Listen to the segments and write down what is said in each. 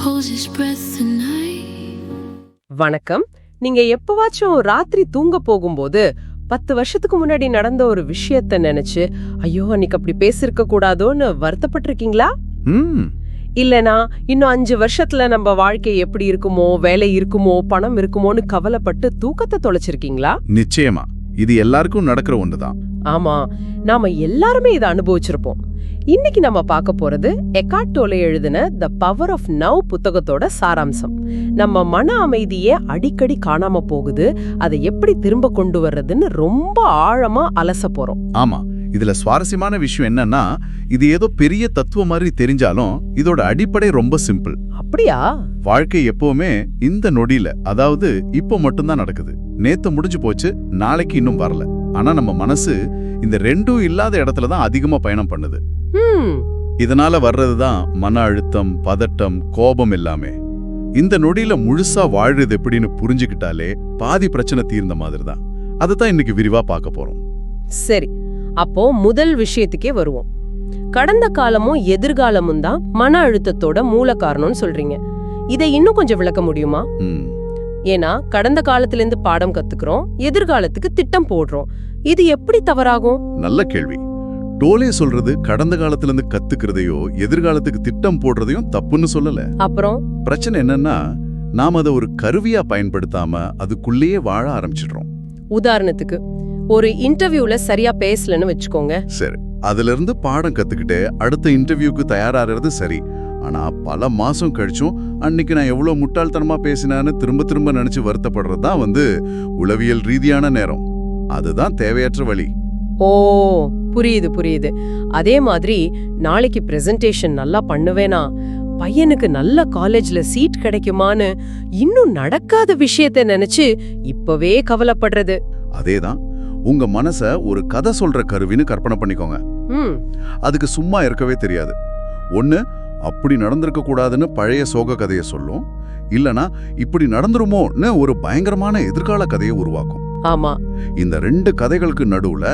holds his breath the night. வணக்கம். நீங்க எப்பவாச்சும் ராத்திரி தூங்க போகும்போது 10 வருஷத்துக்கு முன்னாடி நடந்த ஒரு விஷயத்த நினைச்சு ஐயோ அன்னைக்கு அப்படி பேசிருக்க கூடாதோன்னு வருத்தப்பட்டிருக்கீங்களா? இல்லனா இன்னும் 5 வருஷத்துல நம்ம வாழ்க்கை எப்படி இருக்குமோ, வேலை இருக்குமோ, பணம் இருக்குமோன்னு கவலைப்பட்டு தூக்கத்தை தொலைச்சிருக்கீங்களா? நிச்சயமா இது எல்லாருக்கும் நடக்கிற ஒண்ணுதான். ஆமா, நாம எல்லாருமே இதை அனுபவிச்சிருப்போம். இன்னைக்கு நம்ம பார்க்க போறது எக்கார்ட் டோலே எழுதின தி பவர் ஆஃப் நவ் புத்தகத்தோட சாராம்சம். நம்ம மன அமைதியே அடிக்கடி காணாம போகுது, அதை எப்படி திரும்ப கொண்டு வர்றதுன்னு ரொம்ப ஆழமா அலச போறோம். ஆமா, இதுல சுவாரஸ்யமான விஷயம் என்னன்னா, இது ஏதோ பெரிய தத்துவம் மாதிரி தெரிஞ்சாலும் இதோட அடிப்படை ரொம்ப சிம்பிள். அப்படியா? வாழ்க்கை எப்பவுமே இந்த நொடியில, அதாவது இப்போ மட்டும்தான் நடக்குது. நேத்து முடிஞ்சு போச்சு, நாளைக்கு இன்னும் வரல. ஆனா நம்ம மனசு இந்த ரெண்டும் இல்லாத இடத்துல தான் அதிகமா பயணம் பண்ணுது. இதனால வர்றதுதான் மன அழுத்தம், பதட்டம், கோபம் எல்லாமே. இந்த நொடியில முழுசா வாழ்றது எப்படின்னு புரிஞ்சுக்கிட்டாலே பாதி பிரச்சனை தீர்ந்த மாதிரி தான். அதுதான் இன்னைக்கு விரிவா பார்க்க போறோம். சரி, அப்போ முதல் விஷயத்துக்கே வருவோம். கடந்த காலமும் எதிர்காலமும் தான் மன அழுத்தத்தோட மூல காரணம்னு சொல்றீங்க. இதை இன்னும் கொஞ்சம் விளக்க முடியுமா? ஏன்னா கடந்த காலத்துல இருந்து பாடம் கத்துக்கிறோம், எதிர்காலத்துக்கு திட்டம் போடுறோம். இது எப்படி தவறாகும்? நல்ல கேள்வி. டோலே சொல்றது கடந்த காலத்துல இருந்து கத்துக்கிறதையோ எதிர்காலத்துக்கு திட்டம் போடுறதையும் தப்புன்னு சொல்லல. அப்புறம் பிரச்சனை என்னன்னா, நாம அதை ஒரு கருவியா பயன்படுத்தாம அதுக்குள்ளேயே வாழ ஆரம்பிச்சிடுறோம். உதாரணத்துக்கு ஒரு இன்டர்வியூல சரியா பேசலன்னு வச்சுக்கோங்க. சரி, அதுல இருந்து பாடம் கத்துக்கிட்டு அடுத்த இன்டர்வியூக்கு தயாராகிறது சரி. ஆனா பல மாசம் கழிச்சும் அன்னைக்கு நான் எவ்வளவு முட்டாள்தனமா பேசினான்னு திரும்ப திரும்ப நினைச்சு வருத்தப்படுறதுதான் உளவியல் ரீதியான நேரம். அதுதான் தேவையற்ற வழி. ஓ, புரியுது புரியுது. அதே மாதிரி நாளைக்கு பிரசன்டேஷன் நல்லா பண்ணுவேனா, பையனுக்கு நல்ல காலேஜ்ல சீட் கிடைக்குமான்னு இன்னும் நடக்காத விஷயத்த நினைச்சு இப்பவே கவலைப்படுறது. அதேதான். உங்க மனச ஒரு கதை சொல்ற கருவின்னு கற்பனை பண்ணிக்கோங்க. அதுக்கு சும்மா இருக்கவே தெரியாது. ஒண்ணு அப்படி நடந்திருக்க கூடாதுன்னு பழைய சோக கதையை சொல்லும், இல்லனா இப்படி நடந்துருமோன்னு ஒரு பயங்கரமான எதிர்கால கதையை உருவாக்கும். ஆமா, இந்த 2 கதைகளுக்கு நடுவுல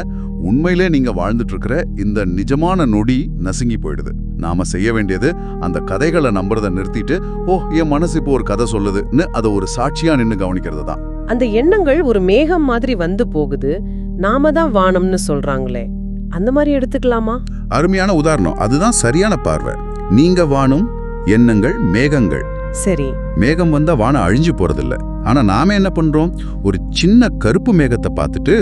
உண்மையிலே நீங்க வாழ்ந்துட்டு இருக்கிற இந்த நிஜமான நொடி நசுங்கி போயிடுது. நாம செய்ய வேண்டியது அந்த கதைகளை நம்புறத நிறுத்திட்டு, ஓ என் மனசு இப்போ ஒரு கதை சொல்லுதுன்னு அதை ஒரு சாட்சியா நின்னு கவனிக்கிறது தான். அந்த எண்ணங்கள் ஒரு மேகம் மாதிரி வந்து போகுது, நாம தான் வானம்னு சொல்றாங்களே, அந்த மாதிரி எடுத்துக்கலாமா? அருமையான உதாரணம். அதுதான் சரியான பார்வை. நீங்க வானம், எண்ணங்கள் மேகங்கள். சரி, மேகம் வந்தா வானம் அழிஞ்சு போறதில்ல. ஆனா நாம என்ன பண்றோம், ஒரு சின்ன கருப்பு மேகத்தை பார்த்துட்டு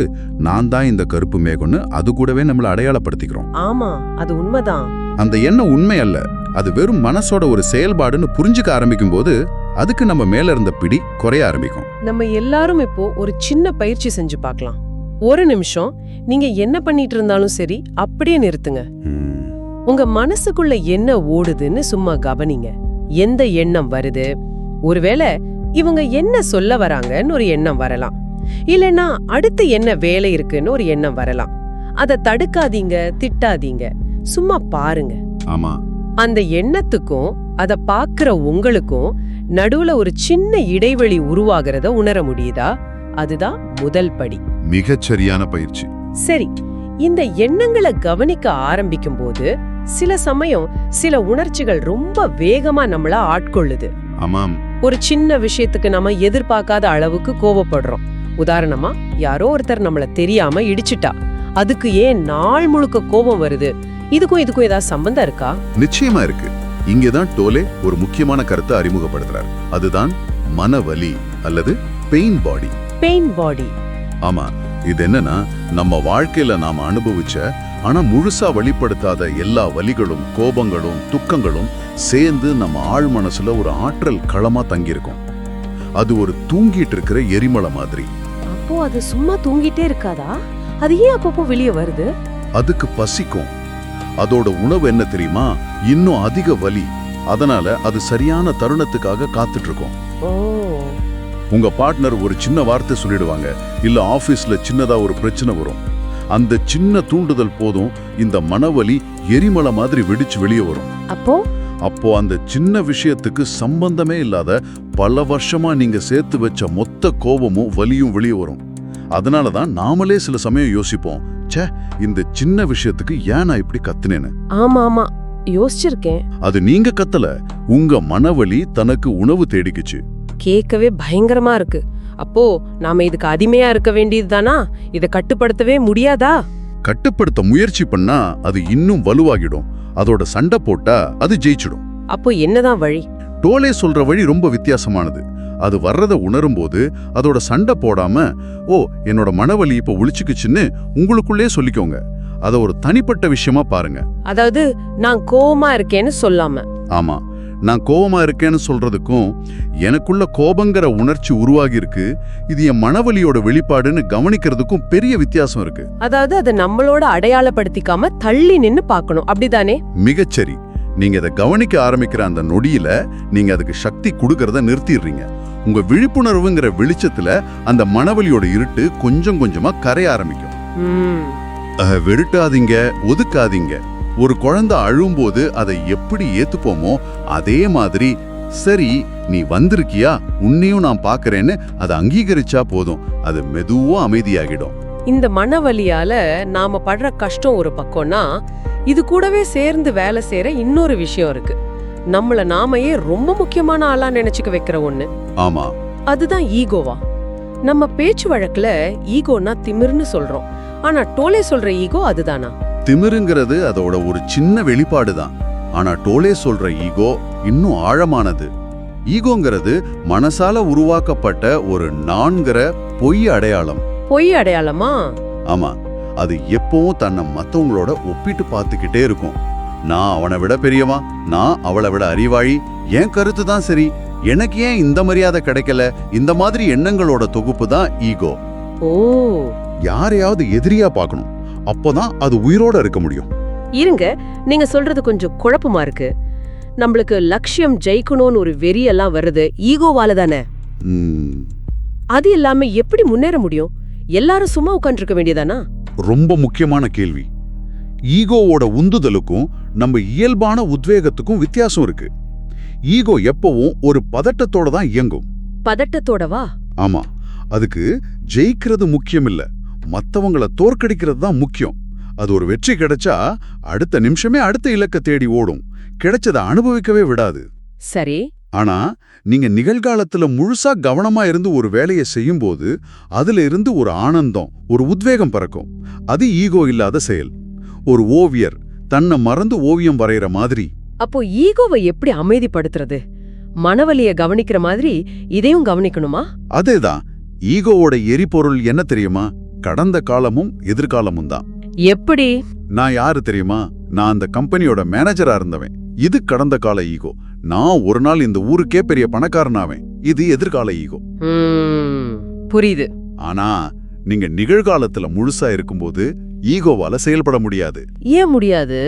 நான் தான் இந்த கருப்பு மேகம்னு அது கூடவே நம்மளை அடையாளப்படுத்திக்கிறோம். ஆமா, அது உண்மைதான். அந்த எண்ணம் உண்மை அல்ல, அது வெறும் மனசோட ஒரு செயல்பாடுன்னு புரிஞ்சுக்க ஆரம்பிக்கும் போது அதுக்கு நம்ம மேல இருந்த பிடி குறைய ஆரம்பிக்கும். நம்ம எல்லாரும் இப்போ ஒரு சின்ன பயிற்சி செஞ்சு பார்க்கலாம். ஒரு நிமிஷம் நீங்க என்ன பண்ணிட்டு இருந்தாலும் சரி, அப்படியே நிறுத்துங்க. உங்க மனசுக்குள்ள என்ன ஓடுதுன்னு சும்மா கவனிங்க. எந்த எண்ணம் வருது? ஒருவேளை இவங்க என்ன சொல்ல வராங்கன்னு ஒரு எண்ணம் வரலாம், இல்லைன்னா அடுத்து என்ன வேலை இருக்குன்னு ஒரு எண்ணம் வரலாம். அதை தடுக்காதீங்க, திட்டாதீங்க, சும்மா பாருங்க. ஆமா, அந்த எண்ணத்துக்கும் அத பாக்குற உங்களுக்கும் நடுவுல ஒரு சின்ன இடைவெளி உருவாகிறத உணர முடியுதா? அதுதான் முதல் படி. மிகச்சரியான பயிற்சி. சரி, இந்த எண்ணங்களை கவனிக்க ஆரம்பிக்கும் போது சில சமயம் சில உணர்ச்சிகள் ரொம்ப வேகமா நம்மள ஆட்கொள்ளுது. ஆமாம், ஒரு சின்ன விஷயத்துக்கு நம்ம எதிர்பார்க்காத அளவுக்கு கோபப்படுறோம். உதாரணமா, யாரோ ஒருத்தர் நம்மள தெரியாம இடிச்சிட்டா, அதுக்கு ஏன் நாள் முழுக்க கோபம் வருது? இதுக்கும் ஏதாவது சம்பந்தம் இருக்கா? நிச்சயமா இருக்கு. இங்கேதான் டோலே ஒரு முக்கியமான கருத்தை அறிமுகப்படுத்துறார். அதுதான் மனவலி அல்லது பெயின் பாடி. பெயின் பாடி. ஆமா, இது என்னன்னா, நம்ம வாழ்க்கையில நாம அனுபவிச்ச ஆனா முழுசா வெளிப்படுத்தாத எல்லா வலிகளும், கோபங்களும், துக்கங்களும் சேர்ந்து நம்ம ஆழ் மனசுல ஒரு ஆற்றல் களமா தங்கியிருக்கும். அது ஒரு தூங்கிட்டு இருக்கிற எரிமலை மாதிரி. அப்போ அது சும்மா தூங்கிட்டே இருக்காதா? அது ஏன் அப்பப்போ வெளியே வருது? அதுக்கு பசிக்கும். அதோட உணவு என்ன தெரியுமா? இன்னும் அதிக வலி. அதனால அது சரியான தருணத்துக்காக காத்துட்டு இருக்கும். உங்க பார்ட்னர் ஒரு சின்ன வார்த்தை சொல்லிடுவாங்க, இல்ல ஆபீஸ்ல சின்னதா ஒரு பிரச்சனை வரும். அந்த சின்ன தூண்டுதல் போதும் இந்த மனவலி எரிமலை மாதிரி வெடிச்சு வெளியே வரும். அப்போ அந்த சின்ன விஷயத்துக்கு சம்பந்தமே இல்லாத பல வருஷமா நீங்க சேர்த்து வச்ச மொத்த கோபமும் வலியும் வெளியே வரும். அதனாலதான் நாமளே சில சமயம் யோசிப்போம், ச்சே இந்த சின்ன விஷயத்துக்கு ஏன் நான் இப்படி கத்துனேன்னு. ஆமா ஆமா, யோசிச்சிருக்கேன். அது நீங்க கத்தல, உங்க மனவலி தனக்கு உணவு தேடிக்குச்சு. கேட்கவே பயங்கரமா இருக்கு. அப்போ நாம இதுக்கு அடிமையா இருக்க வேண்டியதுதானா? இத கட்டுப்படுத்தவே முடியாதா? கட்டுப்படுத்த முயற்சி பண்ணா அது இன்னும் வலுவாகிடும். அதோட சண்டை போட்டா அது ஜெயிச்சிடும். அப்போ என்னதான் வழி? டோலே சொல்ற வழி ரொம்ப வித்தியாசமானது. அது வர்றத உணரும் போது அதோட சண்டை போடாம, ஓ என்னோட மனவலி இப்ப ஒழிச்சுக்குச்சுன்னு உங்களுக்குள்ளே சொல்லிக்கோங்க. அத ஒரு தனிப்பட்ட விஷயமா பாருங்க. அதாவது நான் கோவமா இருக்கேன்னு சொல்லாம. ஆமா, நான் கோவமா இருக்கேன்னு சொல்றதுக்கும் எனக்குள்ள கோபங்கிற உணர்ச்சி உருவாகி இருக்கு, இது என் மனவலியோட வெளிப்பாடுன்னு கவனிக்கிறதுக்கும் பெரிய வித்தியாசம் இருக்கு. அதாவது அதை நம்மளோட அடையாளப்படுத்திக்காம தள்ளி நின்னு பார்க்கணும், அப்படிதானே? மிகச்சரி. நீங்க இதை கவனிக்க ஆரம்பிக்கிற அந்த நொடியில நீங்க அதுக்கு சக்தி கொடுக்கறத நிறுத்திடுறீங்க. உங்க விழிப்புணர்வுங்கிற வெளிச்சத்துல அந்த மனவலியோட இருட்டு கொஞ்சம் கொஞ்சமா கரைய ஆரம்பிக்கும். வெறுட்டாதீங்க, ஒதுக்காதீங்க. ஒரு குழந்தை அழும்போது அதை எப்படி ஏத்துப்போமோ அதே மாதிரி, சரி நீ வந்திருக்கியா, உன்னையும் நான் பாக்குறேன்னு அதை அங்கீகரிச்சா போதும். அது மெதுவா அமைதியாகிடும். இந்த மனவலியால நாம படுற கஷ்டம் ஒரு பக்கம்னா, இது கூடவே சேர்ந்து வேலை செய்யற இன்னொரு விஷயம் இருக்கு. நம்மள நாமையே ரொம்ப முக்கியமான ஆளா நினைச்சுக்க வைக்கிற ஒண்ணு. ஆமா, அதுதான் ஈகோவா. நம்ம பேச்சு வழக்குல ஈகோனா திமிர்னு சொல்றோம். ஆனா டோலே சொல்ற ஈகோ அதுதானா? திமிருங்கிறது அதோட ஒரு சின்ன வெளிப்பாடு தான். ஆனா டோலே சொல்ற ஈகோ இன்னும் ஆழமானது. ஈகோங்கிறது மனசால உருவாக்கப்பட்ட ஒரு நான்கிற பொய் அடையாளம். பொய் அடையாளமா? ஆமா, அது எப்பவும் தன்னை மத்தவங்களோட ஒப்பிட்டு பார்த்துக்கிட்டே இருக்கும். நான் அவனை விட பெரியவன், நான் அவளை விட அறிவாளி, என் கருத்து தான் சரி, எனக்கு ஏன் இந்த மரியாதை கிடைக்கல, இந்த மாதிரி எண்ணங்களோட தொகுப்பு தான் ஈகோ. ஓ, யாரையாவது எதிரியா பார்க்கணும், அப்போதான் அது உயிரோட இருக்க முடியும். இருங்க, நீங்க சொல்றது கொஞ்சம் குழப்பமா இருக்கு. நம்மளுக்கு லட்சியம் ஜெயிக்கணும்னு ஒரு வெறியெல்லாம் வருது ஈகோவால தானே? அது இல்லாம எப்படி முன்னேற முடியும்? எல்லாரும் சும்மா உட்கார்ந்திருக்க வேண்டியதானா? ரொம்ப முக்கியமான கேள்வி. ஈகோவோட உந்துதலுக்கும் நம்ம இயல்பான உத்வேகத்துக்கும் வித்தியாசம் இருக்கு. ஈகோ எப்பவும் ஒரு பதட்டத்தோட தான் இயங்கும். பதட்டத்தோடவா? ஆமா, அதுக்கு ஜெயிக்கிறது முக்கியம் இல்ல, மத்தவங்கள தோற்கடிக்கிறது தான் முக்கியம். அது ஒரு வெற்றி கிடைச்சா அடுத்த நிமிஷமே அடுத்த இலக்க தேடி ஓடும், கிடைச்சதை அனுபவிக்கவே விடாது. சரி. ஆனா நீங்க நிகழ்காலத்துல முழுசா கவனமா இருந்து ஒரு வேலையை செய்யும் போது அதுல இருந்து ஒரு ஆனந்தம், ஒரு உத்வேகம் பிறக்கும். அது ஈகோ இல்லாத செயல். ஒரு ஓவியர் தன்னை மறந்து ஓவியம் வரைகிற மாதிரி. அப்போ ஈகோவை எப்படி அமைதிப்படுத்துறது? மனவலிய கவனிக்கிற மாதிரி இதையும் கவனிக்கணுமா? அதேதான். ஈகோவோட எரிபொருள் என்ன தெரியுமா? கடந்த காலமும் எதிர்காலமும் தான். எப்படி? நான் யாரு தெரியுமா? நான் அந்த கம்பெனியோட மேனேஜரா இருந்தவன். இது கடந்த கால ஈகோ. நான் ஒரு நாள் இந்த ஊருக்கே பெரிய பணக்காரனாவேன். இது எதிர்கால ஈகோ. புரியுது. ஆனா நீங்க நிகழ்காலத்துல முழுசா இருக்கும்போது ஈகோவால செயல்பட முடியாது. ஏன் முடியாது?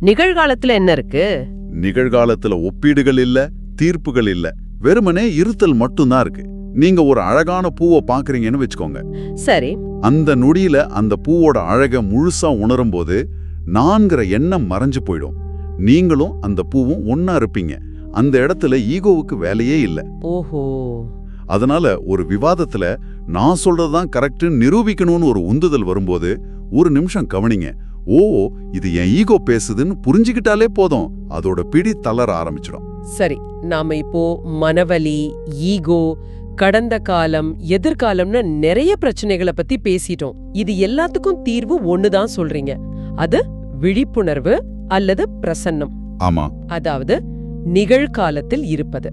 நிகழ்காலத்துல என்ன இருக்கு? நிகழ்காலத்துல ஒப்பீடுகள் இல்ல, தீர்ப்புகள் இல்ல, வெறுமனே இருத்தல் மட்டும்தான் இருக்கு. நீங்க ஒரு அழகான பூவை பாக்குறீங்கன்னு வச்சுக்கோங்க. சரி. அந்த நொடியில அந்த பூவோட அழக முழுசா உணரும் போது நான்கிற எண்ணம் மறைஞ்சு போயிடும். நீங்களும் அந்த பூவும் ஒன்னா இருப்பீங்க. அந்த இடத்துல ஈகோவுக்கு வேலையே இல்ல. ஓஹோ. அதனால ஒரு விவாதத்துல நான் சொல்றதுதான் கரெக்ட்னு நிரூபிக்கணும்னு ஒரு உந்துதல் வரும்போது ஒரு நிமிஷம் கவனிங்க. ஓ, இது என் ஈகோ பேசுதுன்னு புரிஞ்சுக்கிட்டாலே போதும், அதோட பிடி தளர ஆரம்பிச்சிடும். சரி, நாம இப்போ மனவலி, ஈகோ, கடந்த காலம், எதிர்காலம்னு நிறைய பிரச்சனைகளை பத்தி பேசிட்டோம். இது எல்லாத்துக்கும் தீர்வு ஒண்ணுதான் சொல்றீங்க. அது விழிப்புணர்வு அல்லது பிரசன்னம். ஆமா, அதாவது நிகழ்காலத்தில் இருப்பது.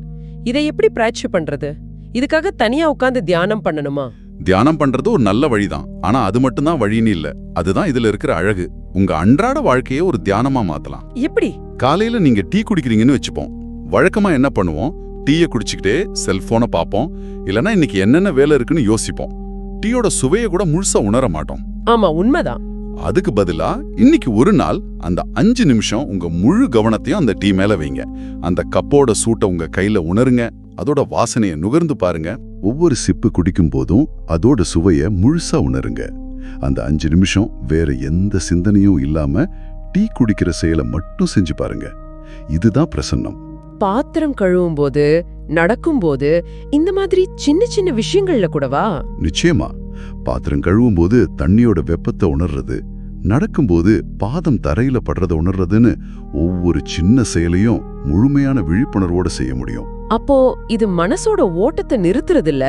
இதை எப்படி பிராக்டிஸ் பண்றது? இதுக்காக தனியா உட்கார்ந்து தியானம் பண்ணணுமா? தியானம் பண்றது ஒரு நல்ல வழிதான். ஆனா அது மட்டும்தான் வழின்னு இல்ல. அதுதான் இதுல இருக்கிற அழகு. உங்க அன்றாட வாழ்க்கையை ஒரு தியானமா மாத்தலாம். எப்படி? காலையில நீங்க டீ குடிக்கிறீங்கன்னு வச்சுப்போம். வழக்கமா என்ன பண்ணுவோம்? டீயை குடிச்சுக்கிட்டே செல்போனை பார்ப்போம், இல்லனா இன்னைக்கு என்னென்ன வேலை இருக்குன்னு யோசிப்போம். டீயோட சுவையை கூட முழுசா உணர மாட்டோம். ஆமா, உண்மைதான். அதுக்கு பதிலா இன்னைக்கு ஒரு நாள் அந்த 5 நிமிஷம் உங்க முழு கவனத்தையும் அந்த டீ மேல வைங்க. அந்த கப்போட சூட்டை உங்க கையில உணருங்க. அதோட வாசனையை நுகர்ந்து பாருங்க. ஒவ்வொரு சிப்பு குடிக்கும் போதும் அதோட சுவையை முழுசா உணருங்க. அந்த 5 நிமிஷம் வேற எந்த சிந்தனையும் இல்லாம டீ குடிக்கிற செயலை மட்டும் செஞ்சு பாருங்க. இதுதான் பிரசன்னம். பாத்திரம் கழுவும் போது, நடக்கும் போது, இந்த மாதிரி சின்ன சின்ன விஷயங்கள்ல கூடவா? நிச்சயமா. பாத்திரம் கழுவும் போது தண்ணியோட வெப்பத்தை உணர்றது, நடக்கும்போது பாதம் தரையில படுறத உணர்றதுன்னு ஒவ்வொரு சின்ன செயலையும் முழுமையான விழிப்புணர்வோட செய்ய முடியும். அப்போ இது மனசோட ஓட்டத்தை நிறுத்துறது இல்ல,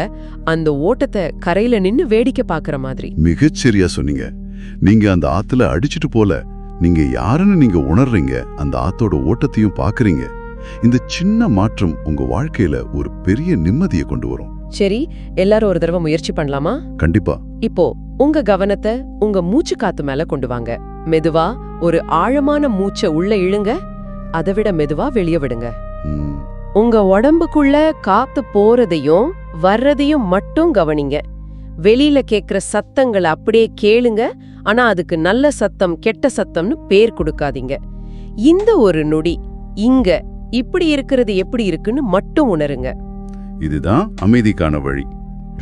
அந்த ஓட்டத்தை கரையில நின்னு வேடிக்கை பாக்குற மாதிரி. மிகச்சரியா சொன்னீங்க. நீங்க அந்த ஆத்துல அடிச்சிட்டு போல, நீங்க யாருன்னு நீங்க உணர்றீங்க, அந்த ஆத்தோட ஓட்டத்தையும் பாக்குறீங்க. இந்த சின்ன மாற்றம் உங்க வாழ்க்கையில ஒரு பெரிய நிம்மதியை கொண்டு வரும். சரி, எல்லாரும் ஒரு தடவை முயற்சி பண்ணலாமா? கண்டிப்பா. இப்போ உங்க கவனத்தை உங்க மூச்சு காத்து மேல கொண்டு வாங்க. மெதுவா ஒரு ஆழமான மூச்சை உள்ள இழுங்க, அதை விட மெதுவா வெளிய விடுங்க. உங்க உடம்புக்குள்ள காத்து போறதையும் வர்றதையும் மட்டும் கவனிங்க. வெளியில கேக்குற சத்தங்களை அப்படியே கேளுங்க, ஆனா அதுக்கு நல்ல சத்தம் கெட்ட சத்தம்னு பேர் கொடுக்காதீங்க. இந்த ஒரு நொடி இங்க இப்படி இருக்கிறது எப்படி இருக்குன்னு மட்டும் உணருங்க. இதுதான் அமைதிக்கான வழி.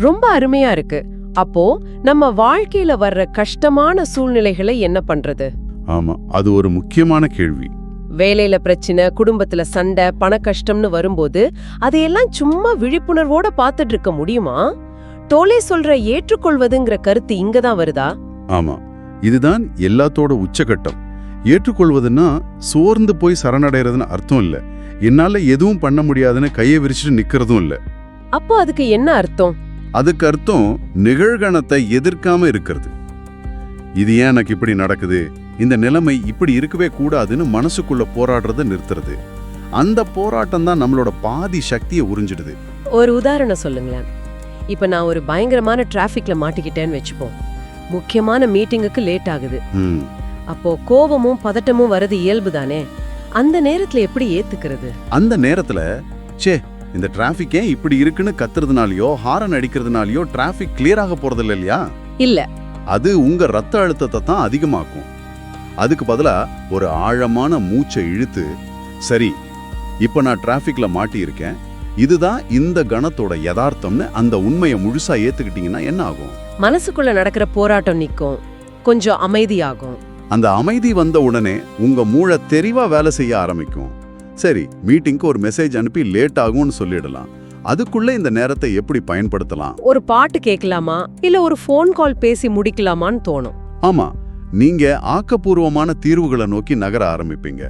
ரொம்ப அருமையா இருக்கு. அப்போ நம்ம வாழ்க்கையில வர்ற கஷ்டமான சூழ்நிலைகளை என்ன பண்றது? ஆமா, அது ஒரு முக்கியமான கேள்வி. வேலையில பிரச்சனை, குடும்பத்துல சண்டை, பண கஷ்டம்னு வரும்போது அதையெல்லாம் சும்மா விழிப்புணர்வோட பாத்துட்டு இருக்க முடியுமா? டோலே சொல்ற ஏற்றுக்கொள்வதுங்கிற கருத்து இங்கதான் வருதா? ஆமா, இதுதான் எல்லாத்தோட உச்சகட்டம். ஏற்றுக்கொள்வதுன்னா சோர்ந்து போய் சரணடைறதுன்னு அர்த்தம் இல்ல. என்னால எதுவும் பண்ண முடியாதுன்னு கையை விரிச்சுட்டு நிக்கிறதும் இல்ல. அப்போ அதுக்கு என்ன அர்த்தம்? அதுக்கு அர்த்தம் நிகழ்கணத்தை எதிர்க்காம இருக்கிறது. இது ஏன் எனக்கு இப்படி நடக்குது, இந்த நிலைமை இப்படி இருக்கவே கூடாதுன்னு மனசுக்குள்ள போராடுறத நிறுத்துறது. அந்த போராட்டம் தான் நம்மளோட பாதி சக்தியை உறிஞ்சிடுது. ஒரு உதாரணம் சொல்லுங்களேன். இப்ப நான் ஒரு பயங்கரமான டிராஃபிக்ல மாட்டிக்கிட்டேன்னு வச்சுப்போம். முக்கியமான மீட்டிங்குக்கு லேட் ஆகுது. அப்போ கோபமும் பதட்டமும் வரது இயல்பு தானே. அந்த நேரத்துல எப்படி ஏத்துக்கிறது? அந்த நேரத்துல இந்த டிராஃபிக் ஏன் இப்படி இருக்குன்னு கத்துறதுனாலயோ ஹாரன் அடிக்கிறதுனாலயோ டிராஃபிக் கிளியர் ஆக போறது இல்லையா? இல்ல, அது உங்க ரத்த அழுத்தத்தை தான் அதிகமாக்கும். அதுக்கு பதிலா ஒரு ஆழமான மூச்சை இழுத்து, சரி இப்ப நான் டிராஃபிக்ல மாட்டி இருக்கேன், இதுதான் இந்த கணத்தோட யதார்த்தம்னு அந்த உண்மையை முழுசா ஏத்துக்கிட்டீங்கன்னா என்ன ஆகும்? மனசுக்குள்ள நடக்கிற போராட்டம் நிக்கும், கொஞ்சம் அமைதியாகும். அந்த அமைதி வந்த உடனே உங்க மூளை தெளிவா வேலை செய்ய ஆரம்பிக்கும். சரி, மீட்டிங்க்கு ஒரு மெசேஜ் அனுப்பி லேட் ஆகும்னு சொல்லிடலாம். அதுக்குள்ள இந்த நேரத்தை எப்படி பயன்படுத்தலாம்? ஒரு பாட்டு கேட்கலாமா, இல்ல ஒரு ஃபோன் கால் பேசி முடிக்கலாமான்னு தோணும். ஆமா, நீங்க ஆக்கப்பூர்வமான தீர்வுகளை நோக்கி நகர ஆரம்பிப்பீங்க.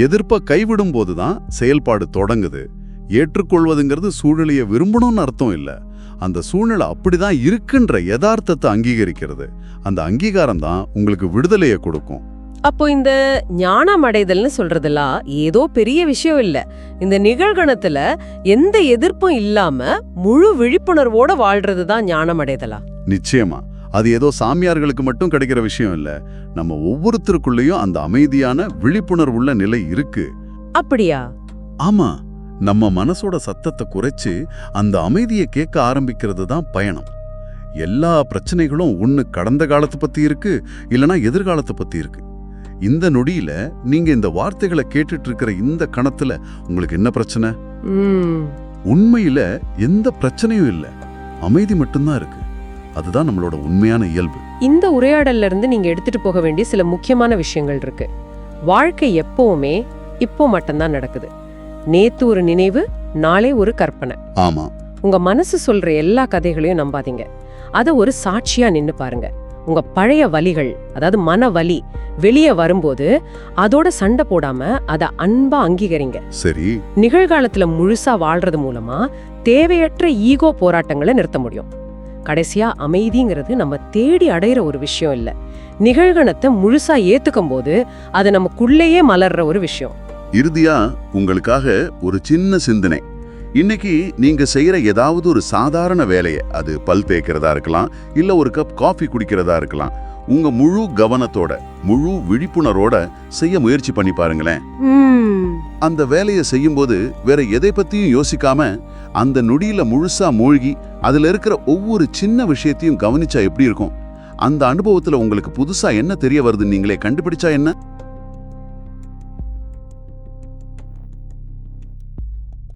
எதிர்ப்ப கைவிடும் போதுதான் செயல்பாடு தொடங்குது. ஏற்றுக்கொள்வதுங்கிறது சூழ்நிலையை விரும்பணும்னு அர்த்தம் இல்ல. அந்த சூழ்நிலை அப்படிதான் இருக்குன்ற யதார்த்தத்தை அங்கீகரிக்கிறது. அந்த அங்கீகாரம் தான் உங்களுக்கு விடுதலையை கொடுக்கும். அப்போ இந்த ஞானம் அடைதல்னு சொல்றதெல்லாம் ஏதோ பெரிய விஷயம் இல்ல. இந்த நிகழ்கணத்துல எந்த எதிர்ப்பும் இல்லாம முழு விழிப்புணர்வோட வாழ்றதுதான் ஞானம் அடைதலா? நிச்சயமா. அது ஏதோ சாமியார்களுக்கு மட்டும் கிடைக்கிற விஷயம் இல்ல. நம்ம ஒவ்வொருத்தருக்குள்ளேயும் அந்த அமைதியான விழிப்புணர்வுள்ள நிலை இருக்கு. அப்படியா? ஆமா, நம்ம மனசோட சத்தத்தை குறைச்சு அந்த அமைதியை கேட்க ஆரம்பிக்கிறது தான் பயணம். எல்லா பிரச்சனைகளும் ஒண்ணு கடந்த காலத்தை பத்தி இருக்கு, இல்லனா எதிர்காலத்தை பத்தி இருக்கு. இந்த நொடியில நீங்க இந்த வார்த்தைகளை கேட்டுட்டு இருக்கிற இந்த கணத்துல உங்களுக்கு என்ன பிரச்சனை? உண்மையில எந்த பிரச்சனையும் இல்ல, அமைதி மட்டும்தான் இருக்கு. அதுதான் நம்மளோட உண்மையான இயல்பு. இந்த உரையாடல்ல இருந்து நீங்க எடுத்துட்டு போக வேண்டிய சில முக்கியமான விஷயங்கள் இருக்கு. வாழ்க்கை எப்பவுமே இப்போ மட்டும்தான் நடக்குது. நேத்து ஒரு நினைவு, நாளை ஒரு கற்பனை. ஆமா, உங்க மனசு சொல்ற எல்லா கதைகளையும் நம்பாதீங்க. அத ஒரு சாட்சியா நின்னு பாருங்க. உங்க பழைய வலிகள், அதாவது மன வலி வெளியே வரும்போது அதோட சண்டை போடாம அத அன்பா அங்கீகரிங்க. சரி, நிகழ்காலத்துல முழுசா வாழ்றது மூலமா தேவையற்ற ஈகோ போராட்டங்களை நிறுத்த முடியும். கடைசியா அமைதிங்கிறது நம்ம தேடி அடையிற ஒரு விஷயம் இல்ல, நிகழ்கணத்தை முழுசா ஏத்துக்கும் போது அது நமக்குள்ளேயே மலர்ற ஒரு விஷயம். இறுதியா உங்களுக்காக ஒரு சின்ன சிந்தனை. இன்னைக்கு நீங்க செய்யற ஏதாவது ஒரு சாதாரண வேலையை, அது பல் தேய்க்கிறதா இருக்கலாம், இல்ல ஒரு கப் காஃபி குடிக்கிறதா இருக்கலாம், உங்க முழு கவனத்தோட முழு விழிப்புணர்வோட செய்ய முயற்சி பண்ணி பாருங்களேன். அந்த வேலையை செய்யும் போது வேற எதை பத்தியும் யோசிக்காம அந்த நொடியில முழுசா மூழ்கி அதுல இருக்கிற ஒவ்வொரு சின்ன விஷயத்தையும் கவனிச்சா எப்படி இருக்கும்? அந்த அனுபவத்துல உங்களுக்கு புதுசா என்ன தெரிய வருது நீங்களே கண்டுபிடிச்சா என்ன?